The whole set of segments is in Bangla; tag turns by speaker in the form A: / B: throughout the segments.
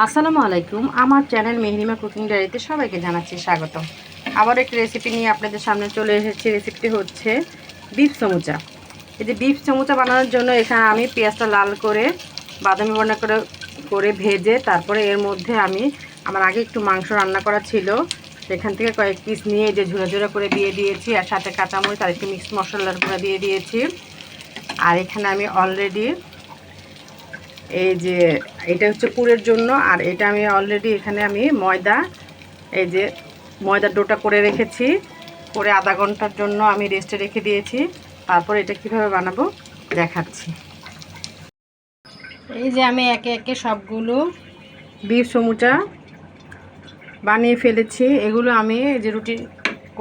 A: আসসালামু আলাইকুম। আমার চ্যানেল মেহরিমা কুকিং ডায়েরিতে সবাইকে জানাচ্ছি স্বাগতম। আবার একটি রেসিপি নিয়ে আপনাদের সামনে চলে এসেছি। রেসিপিটি হচ্ছে বিফ সমুচা। এই যে বিফ সমুচা বানানোর জন্য এখানে আমি পেঁয়াজটা লাল করে বাদামি বর্ণ করে ভেজে তারপরে এর মধ্যে আমি আমার আগে একটু মাংস রান্না করা ছিল, সেখান থেকে কয়েক পিস নিয়ে যে ঝুড়ো ঝুড়ো করে দিয়ে দিয়েছি, আর সাথে কাঁচামরিচ আর একটু মিক্সড মশলার গুঁড়া দিয়ে দিয়েছি। আর এখানে আমি অলরেডি এই যে এটা হচ্ছে পুরের জন্য, আর এটা আমি অলরেডি এখানে আমি এই যে ময়দার ডোটা করে রেখেছি, করে আধা ঘন্টার জন্য আমি রেস্টে রেখে দিয়েছি। তারপর এটা কিভাবে বানাবো দেখাচ্ছি। এই যে আমি একে একে সবগুলো বিফ সমুচা বানিয়ে ফেলেছি। এগুলো আমি এই যে রুটি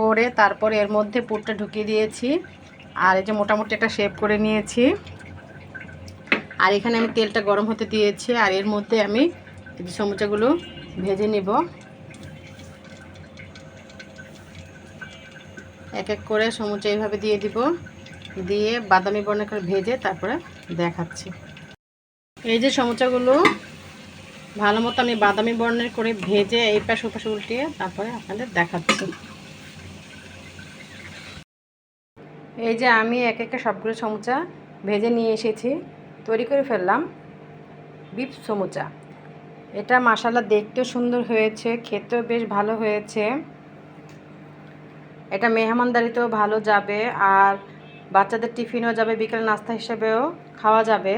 A: করে তারপর এর মধ্যে পুরটা ঢুকিয়ে দিয়েছি, আর এই যে মোটামুটি একটা শেপ করে নিয়েছি। আর এখানে আমি তেলটা গরম হতে দিয়েছি, আর এর মধ্যে আমি এই যে সমুচাগুলো ভেজে নিব। এক এক করে সমুচা এইভাবে দিয়ে দিব, দিয়ে বাদামি বর্ণ করে ভেজে তারপরে দেখাচ্ছি। এই যে সমুচাগুলো ভালো মতো আমি বাদামি বর্ণের করে ভেজে এই পাশ ওপাশে উল্টিয়ে তারপরে আপনাদের দেখাচ্ছি। এই যে আমি এক একটা সবগুলো সমুচা ভেজে নিয়ে এসেছি, তৈরি করে ফেললাম বিফ সমুচা। এটা মাশাআল্লাহ দেখতেও সুন্দর হয়েছে, খেতেও বেশ ভালো হয়েছে। এটা মেহমানদারিতেও ভালো যাবে, আর বাচ্চাদের টিফিনও যাবে, বিকেল নাস্তা হিসেবেও খাওয়া যাবে।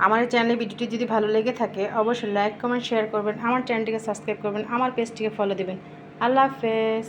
A: আমার এই চ্যানেলের ভিডিওটি যদি ভালো লেগে থাকে অবশ্যই লাইক কমেন্ট শেয়ার করবেন, আমার চ্যানেলটিকে সাবস্ক্রাইব করবেন, আমার পেজটিকে ফলো দেবেন। আল্লাহ হাফেজ।